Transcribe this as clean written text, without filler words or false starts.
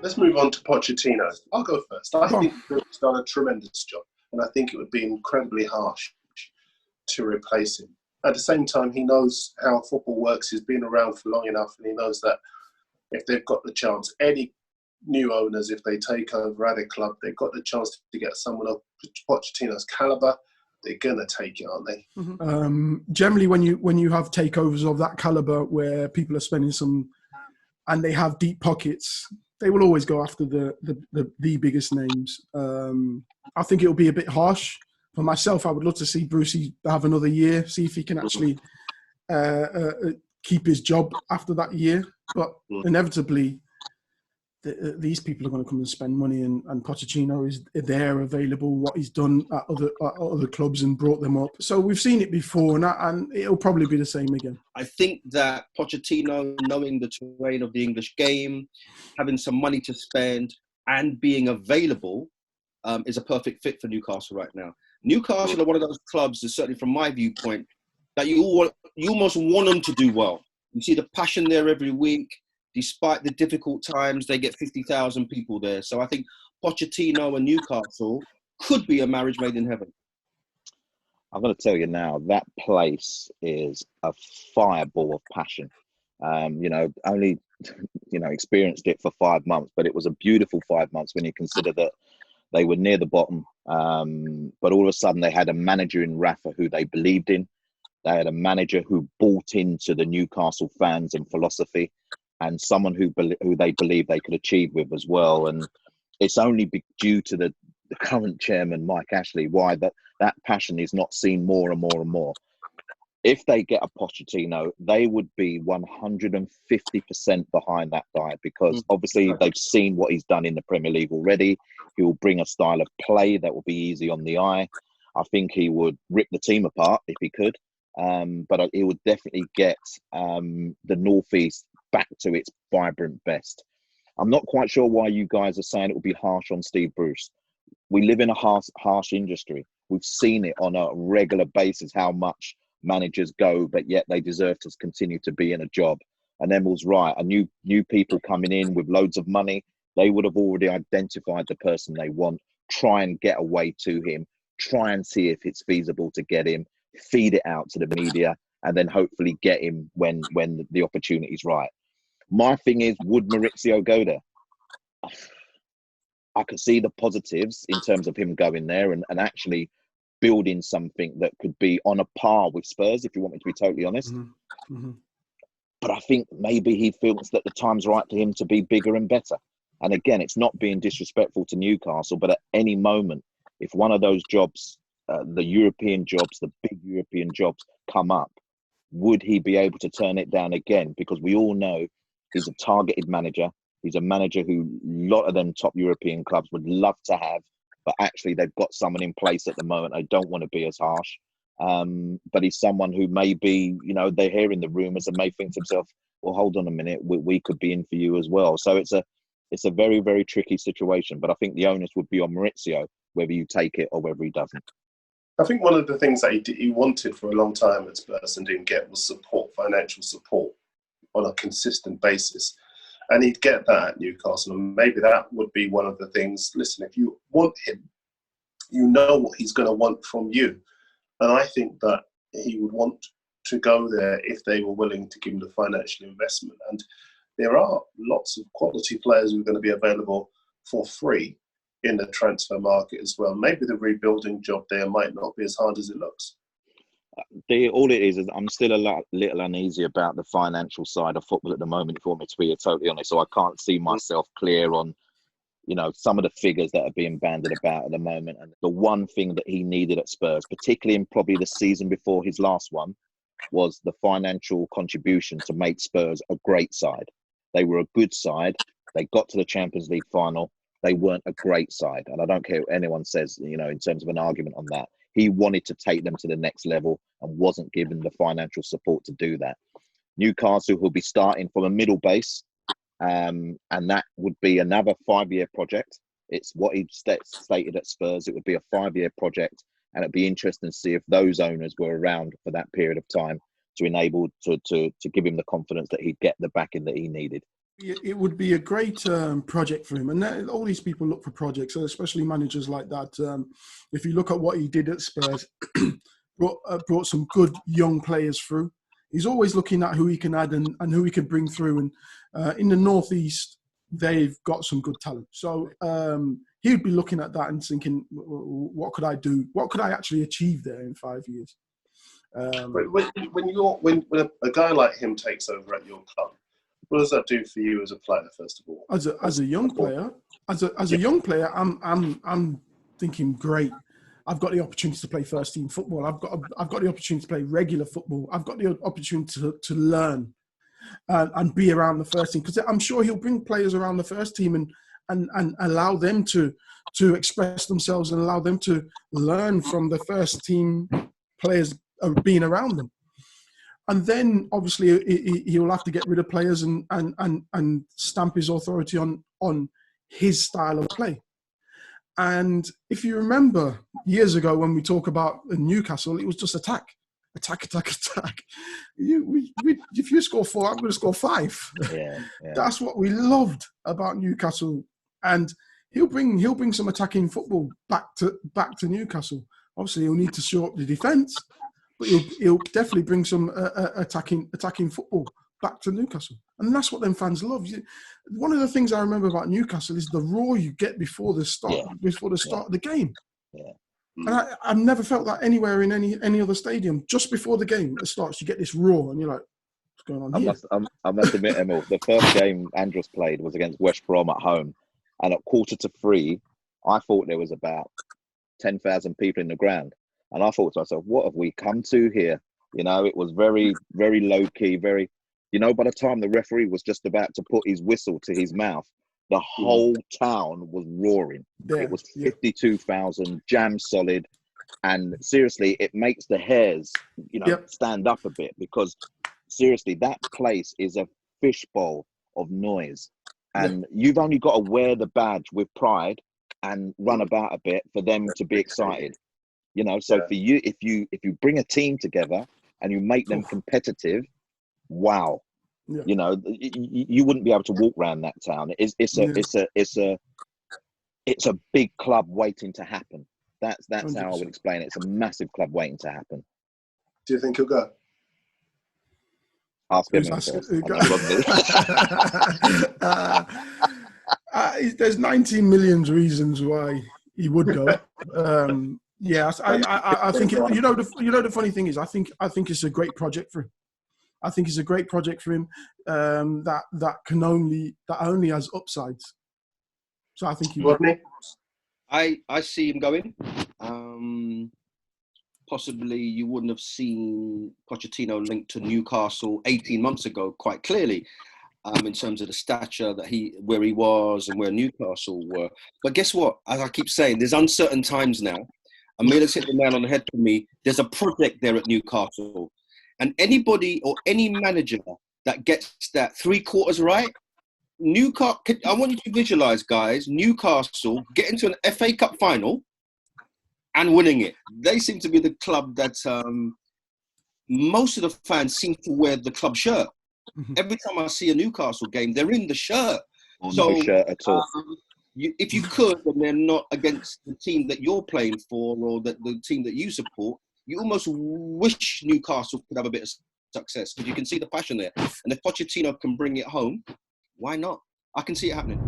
Let's move on to Pochettino. I'll go first. I think he's done a tremendous job, and I think it would be incredibly harsh to replace him. At the same time, he knows how football works. He's been around for long enough, and he knows that if they've got the chance, any new owners, if they take over at a club, they've got the chance to get someone of Pochettino's calibre. They're gonna take it, aren't they? Mm-hmm. Generally, when you have takeovers of that calibre, where people are spending some, and they have deep pockets, they will always go after the biggest names. I think it'll be a bit harsh. For myself, I would love to see Brucey have another year, see if he can actually keep his job after that year. But inevitably, these people are going to come and spend money, and Pochettino is there, available, what he's done at other clubs and brought them up. So we've seen it before, and it'll probably be the same again. I think that Pochettino, knowing the terrain of the English game, having some money to spend and being available, is a perfect fit for Newcastle right now. Newcastle are one of those clubs, certainly from my viewpoint, that you almost want them to do well. You see the passion there every week. Despite the difficult times, they get 50,000 people there. So I think Pochettino and Newcastle could be a marriage made in heaven. I'm going to tell you now, that place is a fireball of passion. Only experienced it for 5 months, but it was a beautiful 5 months when you consider that they were near the bottom. But all of a sudden they had a manager in Rafa who they believed in. They had a manager who bought into the Newcastle fans and philosophy, and someone who they believe they could achieve with as well. And it's only due to the current chairman, Mike Ashley, why that passion is not seen more and more and more. If they get a Pochettino, they would be 150% behind that guy, because obviously they've seen what he's done in the Premier League already. He will bring a style of play that will be easy on the eye. I think he would rip the team apart if he could. But he would definitely get the Northeast back to its vibrant best. I'm not quite sure why you guys are saying it will be harsh on Steve Bruce. We live in a harsh industry. We've seen it on a regular basis, how much managers go, but yet they deserve to continue to be in a job. And Emile's right. A new people coming in with loads of money, they would have already identified the person they want, try and get away to him, try and see if it's feasible to get him, feed it out to the media, and then hopefully get him when the opportunity's right. My thing is, would Mauricio go there? I could see the positives in terms of him going there and actually building something that could be on a par with Spurs, if you want me to be totally honest. Mm-hmm. Mm-hmm. But I think maybe he feels that the time's right for him to be bigger and better. And again, it's not being disrespectful to Newcastle, but at any moment, if one of those jobs, the European jobs, the big European jobs come up, would he be able to turn it down again? Because we all know he's a targeted manager. He's a manager who a lot of them top European clubs would love to have, but actually they've got someone in place at the moment. I don't want to be as harsh. But he's someone who may be, they're hearing the rumours and may think to himself, well, hold on a minute, we could be in for you as well. So it's a very, very tricky situation. But I think the onus would be on Mauricio, whether you take it or whether he doesn't. I think one of the things that he wanted for a long time at Spurs and didn't get was support, financial support on a consistent basis. And he'd get that at Newcastle. And maybe that would be one of the things. Listen, if you want him, you know what he's going to want from you. And I think that he would want to go there if they were willing to give him the financial investment. And there are lots of quality players who are going to be available for free in the transfer market as well. Maybe the rebuilding job there might not be as hard as it looks. All it is I'm still a little uneasy about the financial side of football at the moment, if you want me to be totally honest. So I can't see myself clear on, some of the figures that are being bandied about at the moment. And the one thing that he needed at Spurs, particularly in probably the season before his last one, was the financial contribution to make Spurs a great side. They were a good side. They got to the Champions League final. They weren't a great side. And I don't care what anyone says, in terms of an argument on that. He wanted to take them to the next level and wasn't given the financial support to do that. Newcastle will be starting from a middle base, and that would be another 5-year project. It's what he stated at Spurs. It would be a 5-year project, and it'd be interesting to see if those owners were around for that period of time to enable to give him the confidence that he'd get the backing that he needed. it would be a great project for him. And all these people look for projects, especially managers like that. If you look at what he did at Spurs, brought some good young players through. He's always looking at who he can add and who he can bring through. And in the Northeast, they've got some good talent. So he would be looking at that and thinking, what could I do? What could I actually achieve there in 5 years? When a guy like him takes over at your club, what does that do for you as a player, first of all? As a young player, a young player, I'm thinking, great. I've got the opportunity to play first team football. I've got the opportunity to play regular football. I've got the opportunity to learn and be around the first team, because I'm sure he'll bring players around the first team and allow them to express themselves and allow them to learn from the first team players being around them. And then obviously he'll have to get rid of players and stamp his authority on his style of play. And if you remember years ago when we talk about Newcastle, it was just attack. If you score 4, I'm going to score 5. Yeah. That's what we loved about Newcastle. And he'll bring some attacking football back to Newcastle. Obviously, he'll need to shore up the defence, but he'll definitely bring some attacking football back to Newcastle. And that's what them fans love. One of the things I remember about Newcastle is the roar you get before the start of the game. Yeah. And I've never felt that anywhere in any other stadium. Just before the game starts, you get this roar, and you're like, what's going on here? I must admit, Emile, the first game Andros played was against West Brom at home. And at 2:45, I thought there was about 10,000 people in the ground. And I thought to myself, what have we come to here? You know, it was very, very low key, very, you know, by the time the referee was just about to put his whistle to his mouth, the whole town was roaring. Yeah, it was 52,000, jam solid. And seriously, it makes the hairs, you know, stand up a bit, because seriously, that place is a fishbowl of noise. And you've only got to wear the badge with pride and run about a bit for them to be excited. You know, so for you, if you bring a team together and you make them competitive, wow. Yeah. You know, you wouldn't be able to walk around that town. It's a big club waiting to happen. That's 100%. How I would explain it. It's a massive club waiting to happen. Do you think he'll go? Ask him. There's 19 million reasons why he would go. I think the funny thing is, I think it's a great project for him. I think it's a great project for him that only has upsides. So I think he would. I see him going. Possibly you wouldn't have seen Pochettino linked to Newcastle 18 months ago quite clearly, in terms of the stature where he was and where Newcastle were. But guess what? As I keep saying, there's uncertain times now. Emile's hit the nail on the head for me. There's a project there at Newcastle. And anybody or any manager that gets that 3/4 right, Newcastle, I want you to visualise, guys, Newcastle getting to an FA Cup final and winning it. They seem to be the club that most of the fans seem to wear the club shirt. Mm-hmm. Every time I see a Newcastle game, they're in the shirt. No shirt at all. If you could, and they're not against the team that you're playing for or the team that you support, you almost wish Newcastle could have a bit of success, because you can see the passion there. And if Pochettino can bring it home, why not? I can see it happening.